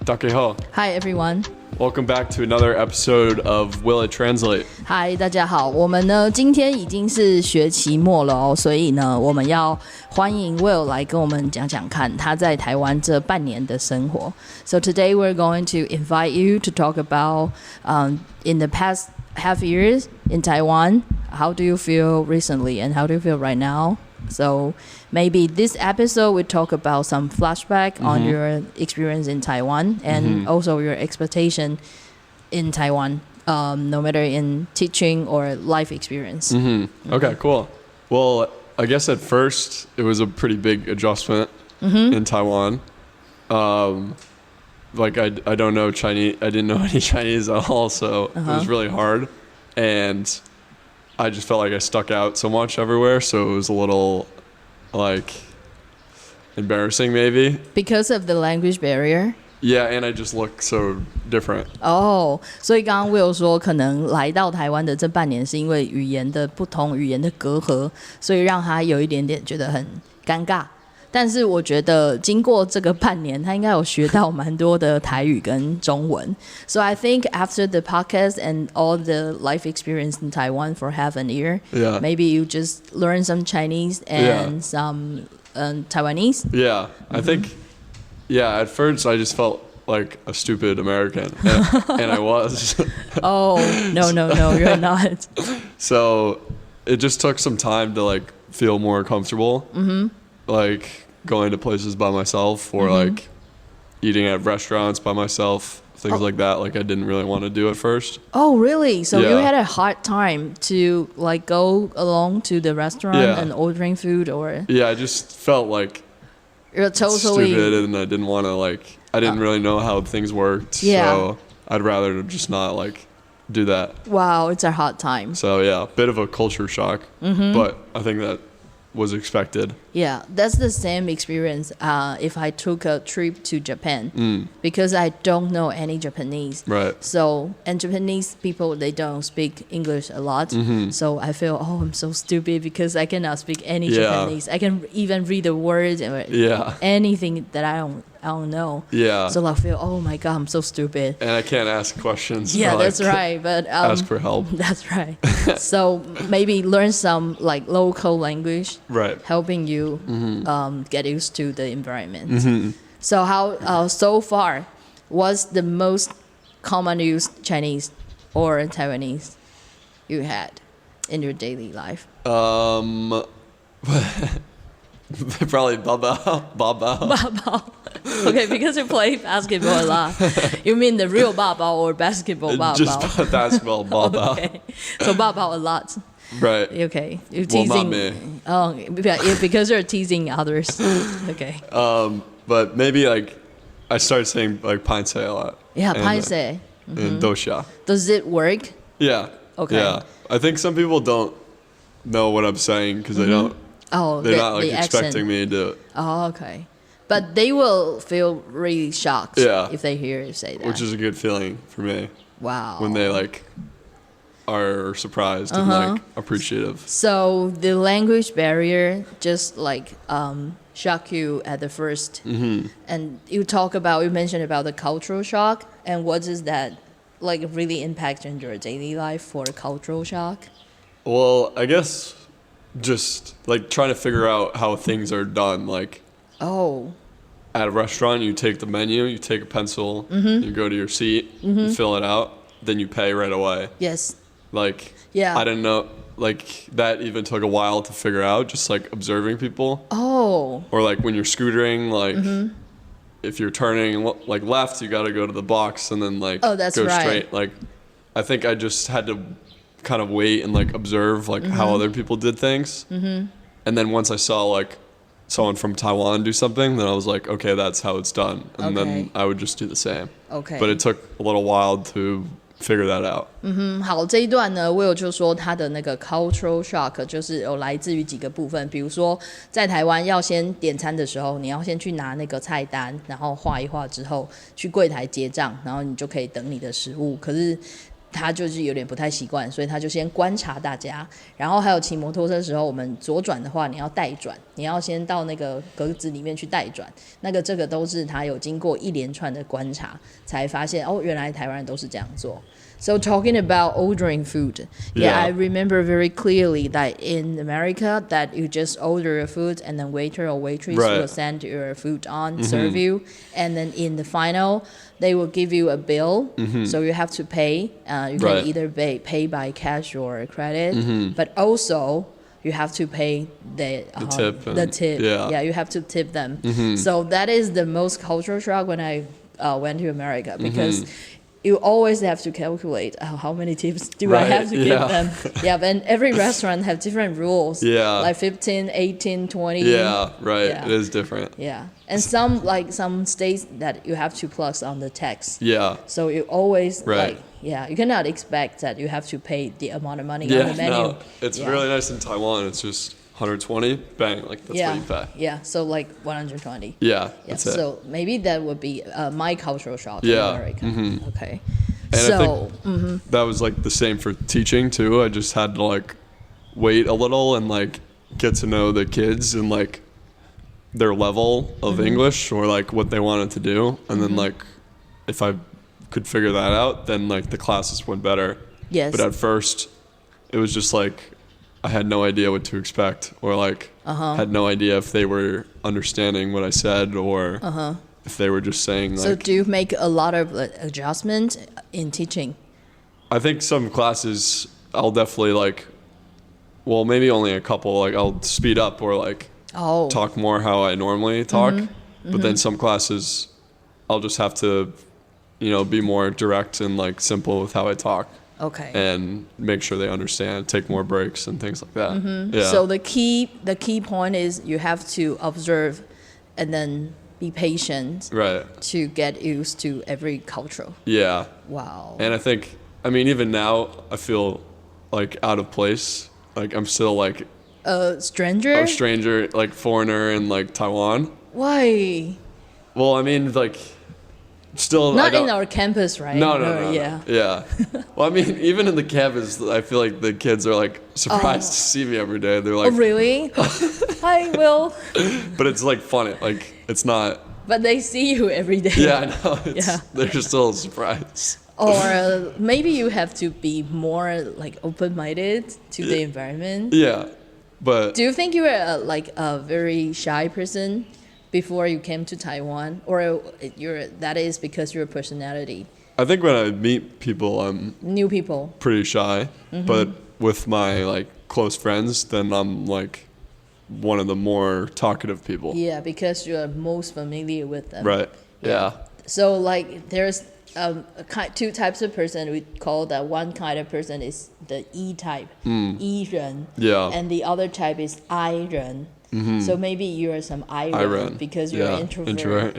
大家好 Hi everyone. Welcome back to another episode of Will It Translate. Hi 大家好，我们呢今天已经是学期末了哦，所以呢我们要欢迎 Will 来跟我们讲讲看他在台湾这半年的生活。So today we're going to invite you to talk about in the past half years in Taiwan. How do you feel recently and how do you feel right now? So maybe this episode we talk about some flashback on your experience in Taiwan and also your expectation in Taiwan, no matter in teaching or life experience. Okay, cool. Well, I guess at first it was a pretty big adjustment in Taiwan. Like I don't know Chinese. I didn't know any Chinese at all, so it was really hard. And I just felt like I stuck out so much everywhere, so it was a little like embarrassing maybe. Because of the language barrier? Yeah, and I just look so different. 所以刚刚 Will 说可能来到台湾的这半年是因为语言的不同，语言的隔阂，所以让他有一点点觉得很尴尬。但是我觉得经过这个半年，他应该有学到蛮多的台语跟中文。So I think after the podcast and all the life experience in Taiwan for half a year, maybe you just learn some Chinese and some Taiwanese. Yeah, I think, at first I just felt like a stupid American, and I was. No, you're not. So it just took some time to like feel more comfortable. Like going to places by myself or like eating at restaurants by myself, things like that. Like I didn't really want to do at first. Oh, really? So you had a hard time to like go along to the restaurant and ordering food, or? Yeah, I just felt like you're totally stupid, and I didn't want to like. I didn't really know how things worked, so I'd rather just not like do that. Wow, it's a hard time. So yeah, a bit of a culture shock, but I think that was expected. Yeah, that's the same experience if I took a trip to Japan because I don't know any Japanese. Right. So, and Japanese people, they don't speak English a lot. So I feel, I'm so stupid because I cannot speak any Japanese. I can even read the words or anything that I don't know. Yeah. So I feel, oh my God, I'm so stupid. And I can't ask questions. Yeah, or, like, that's right. But ask for help. That's right. So maybe learn some like local language. Right. Helping you get used to the environment. So how so far was the most common used Chinese or Taiwanese you had in your daily life? Probably Babao. Okay, because you play basketball a lot. You mean the real Babao or basketball Babao? Just basketball Babao. Okay. So Babao a lot. Right. Okay. You're teasing. Well, not me. Because you're teasing others. Okay. But maybe like I started saying like painse a lot. Yeah, painse. And dosha. Does it work? Yeah. Okay. Yeah. I think some people don't know what I'm saying because they don't. They're not like expecting me to do it. Oh, okay. But they will feel really shocked if they hear you say that. Which is a good feeling for me. Wow. When they like are surprised and like appreciative. So the language barrier just like shock you at the first. And you mentioned about the cultural shock, and what does that like really impact on your daily life for cultural shock? Well, I guess just like trying to figure out how things are done. Like at a restaurant, you take the menu, you take a pencil, you go to your seat, you fill it out, then you pay right away. Yes. Like, I didn't know, like, that even took a while to figure out, just, like, observing people. Or, like, when you're scootering, like, if you're turning, like, left, you got to go to the box and then, like, go straight. Like, I think I just had to kind of wait and, like, observe, like, how other people did things. And then once I saw, like, someone from Taiwan do something, then I was like, okay, that's how it's done. And then I would just do the same. Okay. But it took a little while to figure that out. 好，这一段呢 Will 就说他的那个 cultural shock 就是有来自于几个部分，比如说在台湾要先点餐的时候，你要先去拿那个菜单，然后画一画之后去柜台结账，然后你就可以等你的食物。可是他就是有点不太习惯，所以他就先观察大家。然后还有骑摩托车的时候，我们左转的话，你要带转，你要先到那个格子里面去带转。这个都是他有经过一连串的观察，才发现哦，原来台湾人都是这样做。So talking about ordering food, I remember very clearly that in America that you just order a food and then waiter or waitress will send your food on, serve you, and then in the final they will give you a bill, so you have to pay. You can either pay by cash or credit, but also you have to pay the tip. Yeah, you have to tip them. So that is the most cultural shock when I went to America because you always have to calculate how many tips do I have to give them. And every restaurant have different rules. Like 15, 18, 20. It is different. And some states that you have to plus on the tax. So you always you cannot expect that you have to pay the amount of money on the menu. No, it's really nice in Taiwan. It's just 120, bang, like that's what you pay. So like 120. That's so maybe that would be my cultural shock in America. Okay. And so I think that was like the same for teaching too. I just had to like wait a little and like get to know the kids and like their level of English or like what they wanted to do, and then like if I could figure that out, then like the classes went better. But at first it was just like I had no idea what to expect, or like had no idea if they were understanding what I said, or if they were just saying like. So do you make a lot of adjustments in teaching? I think some classes I'll definitely like, well, maybe only a couple, like I'll speed up or like talk more how I normally talk, but then some classes I'll just have to, be more direct and like simple with how I talk. Okay. And make sure they understand, take more breaks and things like that. So the key point is you have to observe and then be patient to get used to every culture. Wow. And I think, even now I feel like out of place. Like I'm still like a stranger, like foreigner in like Taiwan. Why? Well, like still not in our campus, right? No. Well, even in the campus, I feel like the kids are like surprised to see me every day. They're like, oh, really? Hi, Will. But it's like funny, like it's not. But they see you every day. Yeah, I know. They're still surprised. Or maybe you have to be more like open-minded to the environment. But do you think you were like a very shy person before you came to Taiwan, or that is because your personality? I think when I meet people, I'm new people, pretty shy. But with my like close friends, then I'm like one of the more talkative people. Yeah, because you're most familiar with them. Right. Yeah. So like there's two types of person. We call that one kind of person is the E type, E 人. And the other type is I 人. So maybe you're some I 人 because you're an introvert.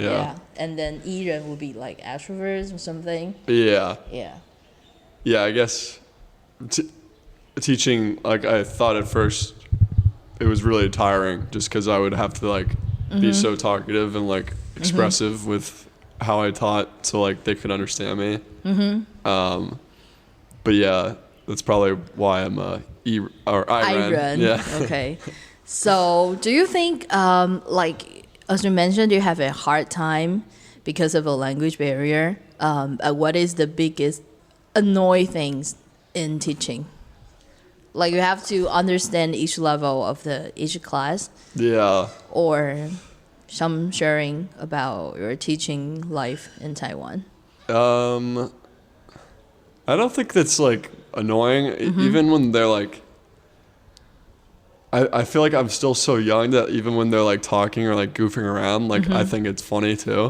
And then E 人will be like extroverts or something. Yeah, I guess teaching, like I thought at first it was really tiring just because I would have to like be so talkative and like expressive with how I taught so like they could understand me. But yeah, that's probably why I'm a E or I 人. Okay. So do you think like as you mentioned you have a hard time because of a language barrier? What is the biggest annoying things in teaching? Like you have to understand each level of each class. Or some sharing about your teaching life in Taiwan. I don't think that's like annoying. Even when they're like, I feel like I'm still so young that even when they're like talking or like goofing around, like I think it's funny too.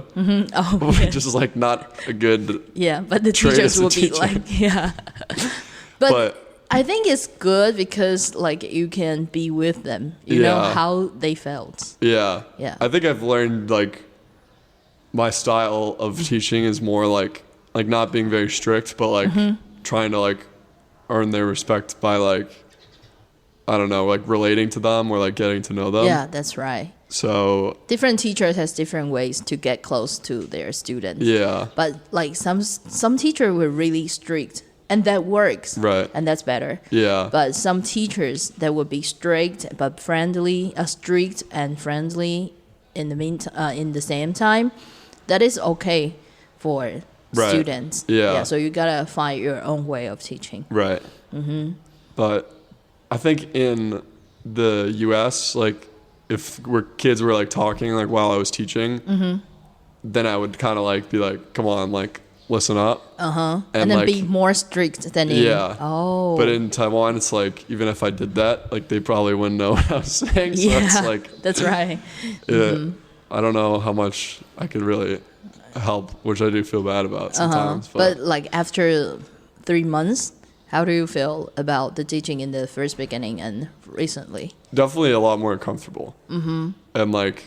Which is like not a good but the teachers will be like but I think it's good because like you can be with them. You know how they felt. I think I've learned like my style of teaching is more like not being very strict, but like trying to like earn their respect by like, I don't know, like relating to them or like getting to know them. Yeah, that's right. So different teachers has different ways to get close to their students. But like some teachers were really strict And that works. Right. And that's better. Yeah. But some teachers that would be strict but friendly, strict and friendly in the same time, that is okay for students. Yeah. So you gotta find your own way of teaching. Right. But I think in the U.S., like if kids were like talking like while I was teaching, then I would kind of like be like, come on, like listen up. And then like, be more strict than in. Yeah. Oh. But in Taiwan, it's like even if I did that, like they probably wouldn't know what I was saying. So it's like that's right. Yeah. I don't know how much I could really help, which I do feel bad about sometimes. But like after 3 months, how do you feel about the teaching in the first beginning and recently? Definitely a lot more comfortable. And like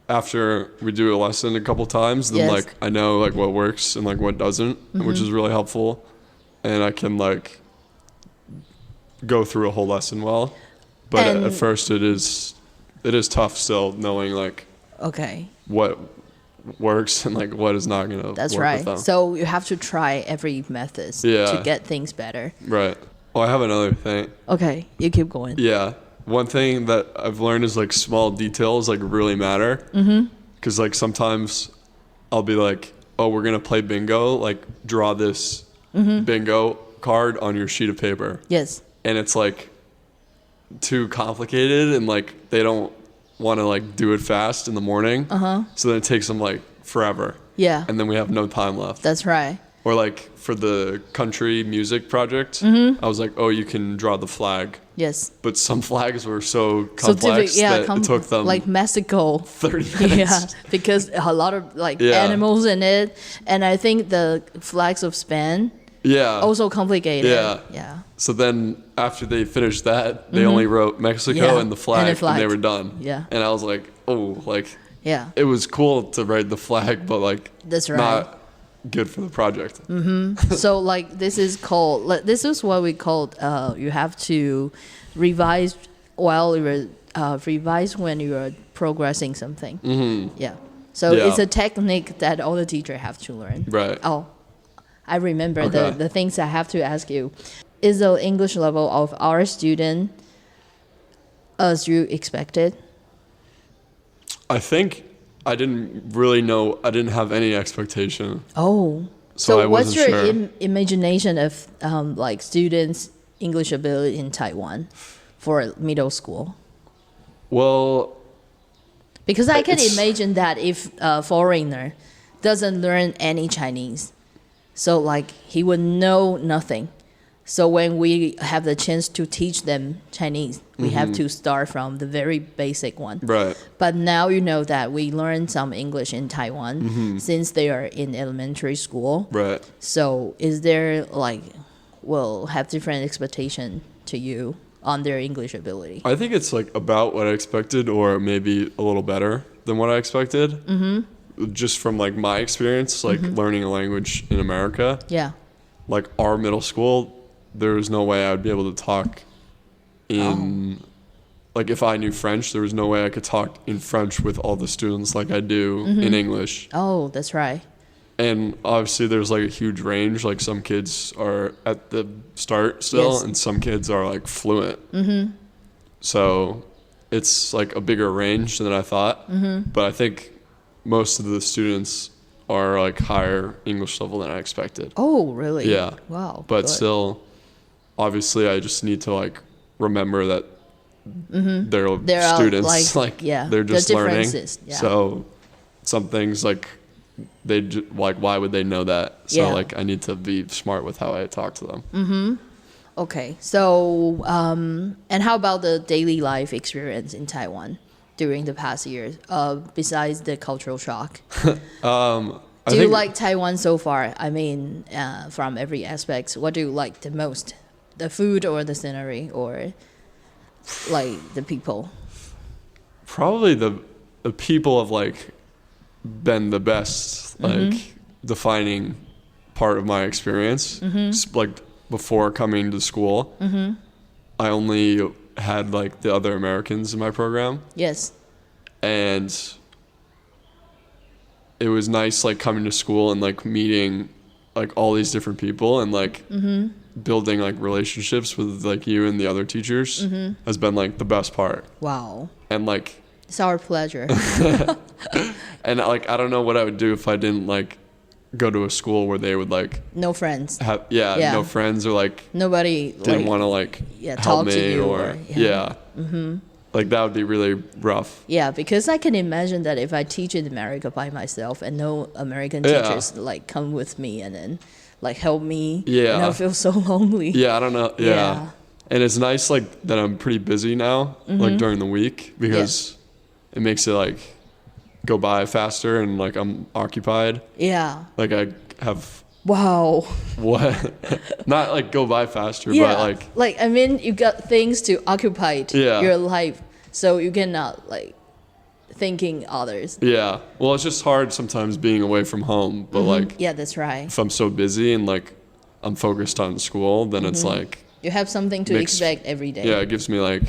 after we do a lesson a couple times, then like I know like what works and like what doesn't, which is really helpful. And I can like go through a whole lesson well. But at first it is tough still knowing like what works and like what is not going to work with them. So you have to try every method to get things better. Right. Well, I have another thing. Okay, you keep going. Yeah. One thing that I've learned is like small details like really matter. Because like sometimes I'll be like, oh, we're going to play bingo. Like draw this bingo card on your sheet of paper. Yes. And it's like too complicated and like they don't want to like do it fast in the morning. So then it takes them like forever. Yeah. And then we have no time left. That's right. Or like for the country music project, I was like, oh, you can draw the flag. Yes. But some flags were so complex that it took them like Mexico 30 minutes. Yeah, because a lot of like animals in it. And I think the flags of Spain also complicated. Yeah. So then after they finished that, they only wrote Mexico and the flag, and they were done. Yeah. And I was like, oh, like it was cool to write the flag, but like that's right. Not good for the project. So like this is what we called you have to revise while you're revise when you're progressing something. So it's a technique that all the teachers have to learn. Right. Oh, I remember the things I have to ask you. Is the English level of our student as you expected? I think I didn't really know. I didn't have any expectation. Oh. So I what's wasn't your sure. Imagination of like students' English ability in Taiwan for middle school? Well, because I can imagine that if a foreigner doesn't learn any Chinese, so like he would know nothing. So when we have the chance to teach them Chinese, we have to start from the very basic one. Right. But now you know that we learn some English in Taiwan since they are in elementary school. Right. So is there like, will have different expectation to you on their English ability? I think it's like about what I expected or maybe a little better than what I expected. Just from like my experience, like learning a language in America. Yeah. Like our middle school, there was no way I would be able to talk in, like if I knew French, there was no way I could talk in French with all the students like I do in English. Oh, that's right. And obviously there's like a huge range. Like some kids are at the start still and some kids are like fluent. So it's like a bigger range than I thought. But I think most of the students are like higher English level than I expected. Oh, really? Yeah. Wow. But still, obviously, I just need to like remember that they're students. Like they're just learning. Yeah. So some things like like why would they know that? So like I need to be smart with how I talk to them. Okay. So and how about the daily life experience in Taiwan during the past years? Besides the cultural shock. Do you like Taiwan so far? I mean, from every aspect, what do you like the most? The food or the scenery or like the people? Probably the people have like been the best like defining part of my experience. Like before coming to school, I only had like the other Americans in my program. Yes. And it was nice like coming to school and like meeting like all these different people and like building like relationships with like you and the other teachers has been like the best part. Wow. And like it's our pleasure. And like I don't know what I would do if I didn't like go to a school where they would like no friends have no friends or like nobody didn't want to like help me or like that would be really rough. Yeah, because I can imagine that if I teach in America by myself and no American teachers like come with me and then like help me, and I feel so lonely. Yeah, I don't know. Yeah. And it's nice like that I'm pretty busy now, like during the week, because it makes it like go by faster and like I'm occupied. Yeah. Like I have what? Not like go by faster, but like I mean you got things to occupy your life, so you cannot like thinking others. Yeah. Well, it's just hard sometimes being away from home, but like that's right. If I'm so busy and like I'm focused on school, then it's like you have something to expect every day. Yeah, it gives me like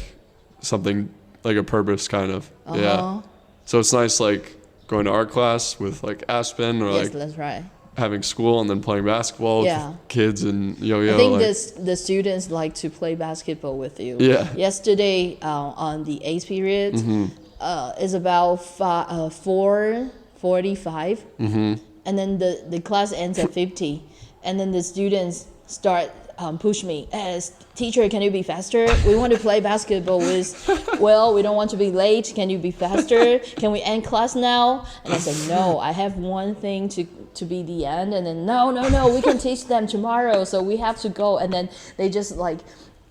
something like a purpose kind of. Yeah. So it's nice like going to art class with like Aspen or like that's right. having school and then playing basketball with kids and yo-yo. I think the students like to play basketball with you. Yeah. Yesterday on the 8th period is about 4:45 and then the class ends at 50 and then the students start push me as teacher, can you be faster? We want to play basketball with we don't want to be late, can you be faster? Can we end class now? And I said no, I have one thing to be the end. And then no, we can teach them tomorrow, so we have to go. And then they just like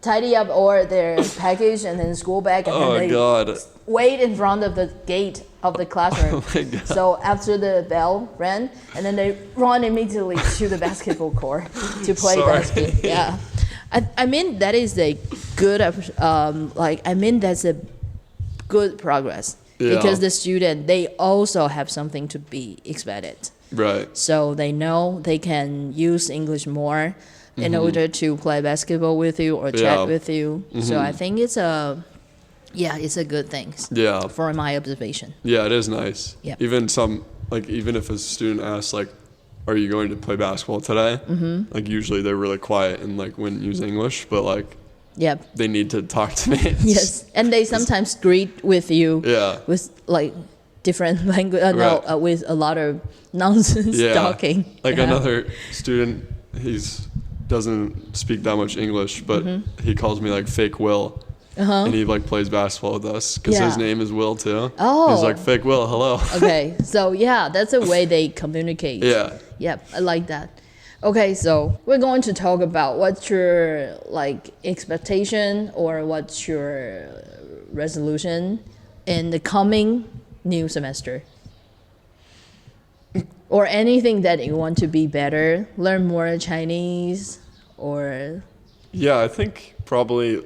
tidy up all their package and then school bag and then they wait in front of the gate of the classroom. So after the bell rang, and then they run immediately to the basketball court to play basketball. Yeah, I mean that is a good that's a good progress because the student they also have something to be expected. Right. So they know they can use English more in order to play basketball with you or chat with you. So I think it's a good thing. Yeah. For my observation. Yeah, it is nice. Yeah. Even if a student asks like, "Are you going to play basketball today?" Like usually they're really quiet and like wouldn't use English, but like they need to talk to me. Yes, and they sometimes greet with you. Yeah. With like different language. With a lot of nonsense talking. Like another student, doesn't speak that much English, but he calls me like Fake Will. And he like plays basketball with us because his name is Will too. Oh, he's like Fake Will, hello. Okay, so that's a way they communicate. Yep, I like that. Okay, so we're going to talk about what's your like expectation or what's your resolution in the coming new semester, or anything that you want to be better, learn more Chinese, or. Yeah, I think probably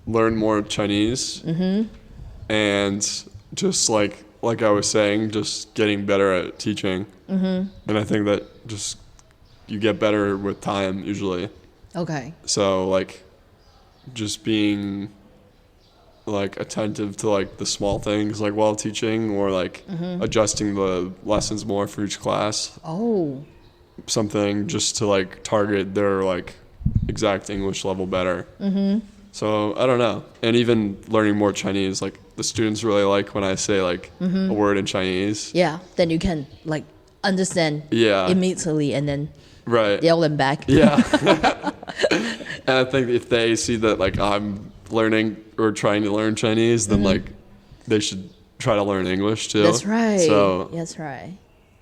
learn more Chinese and just like I was saying, just getting better at teaching. And I think that just you get better with time usually. Okay. So like just being like attentive to like the small things like while teaching or like adjusting the lessons more for each class. Oh. Something just to like target their like exact English level better. So I don't know. And even learning more Chinese, like the students really like when I say like a word in Chinese. Yeah, then you can like understand immediately and then yell them back. Yeah. And I think if they see that like I'm learning or trying to learn Chinese, then like they should try to learn English too. That's right. So that's right.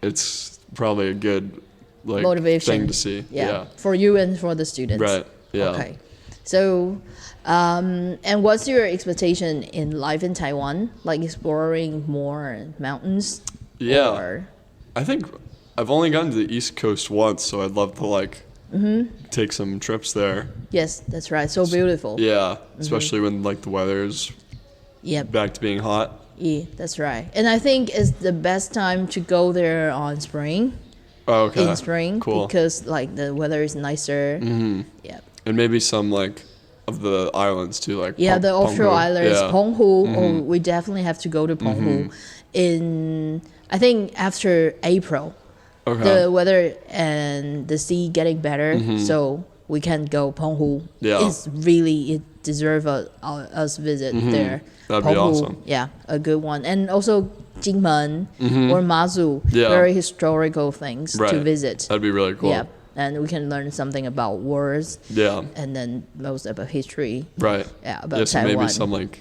It's probably a good like motivation thing to see. Yeah. For you and for the students. Right. Yeah. Okay. So, and what's your expectation in life in Taiwan? Like exploring more mountains? Yeah. Or? I think I've only gone to the East Coast once, so I'd love to like take some trips there. Yes, that's right. So beautiful. Yeah, especially when like the weather's back to being hot. Yeah, that's right. And I think it's the best time to go there on spring. Oh, okay. In spring, cool. Because like the weather is nicer. Yeah. And maybe some like of the islands too, like the offshore islands, Penghu. We definitely have to go to Penghu in I think after April, the weather and the sea getting better, so we can go Penghu. It's really, it deserves us visit there. That'd Penghu, be awesome. Yeah, a good one. And also Jingmen or Mazu, very historical things to visit. That'd be really cool. Yeah, and we can learn something about wars. Yeah. And then most about history. Right. Yeah, about so Taiwan. maybe some like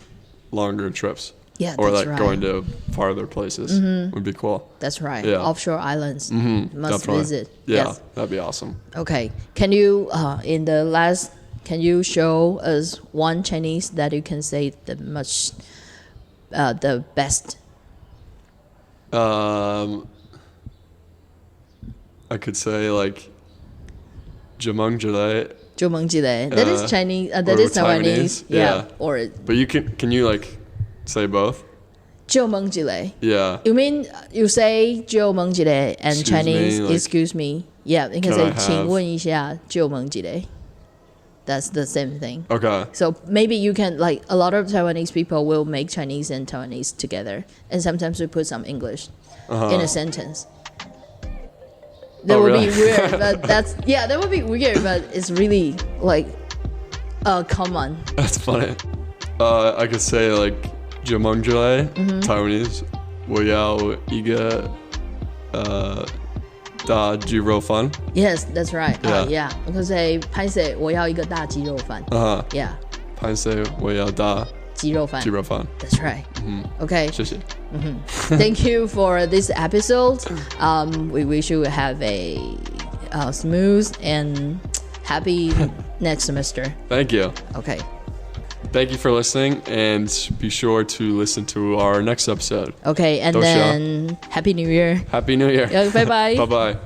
longer trips. Yeah, or that's like going to farther places would be cool. That's right. Yeah. Offshore islands must Definitely. visit. Yeah, Yes. that'd be awesome. Okay. Can you can you show us one Chinese that you can say the best? I could say like Jameng Jile. 就蒙吉雷. That is Chinese. That or is Taiwanese. Yeah. Or But can you like say both? 就蒙吉雷. Yeah. You mean you say 就蒙吉雷 and Excuse Chinese me, like, excuse me? Yeah, you can can say I have- 请问一下就蒙吉雷. That's the same thing. Okay. So maybe you can, like, a lot of Taiwanese people will make Chinese and Taiwanese together, and sometimes we put some English in a sentence. That would really? be weird, but that would be weird, but it's really like common. That's funny. I could say like Jameng Jile, Taiwanese. 我要一个大鸡肉饭. Yes, that's right. Yeah. I could say 拍摄我要一个大鸡肉饭. Yeah. 拍摄我要大鸡肉饭. That's right. Okay. 谢谢. Thank you for this episode. We wish you have a smooth and happy next semester. Thank you. Okay. Thank you for listening, and be sure to listen to our next episode. Okay, and then Happy New Year. Happy New Year. Bye bye. Bye bye.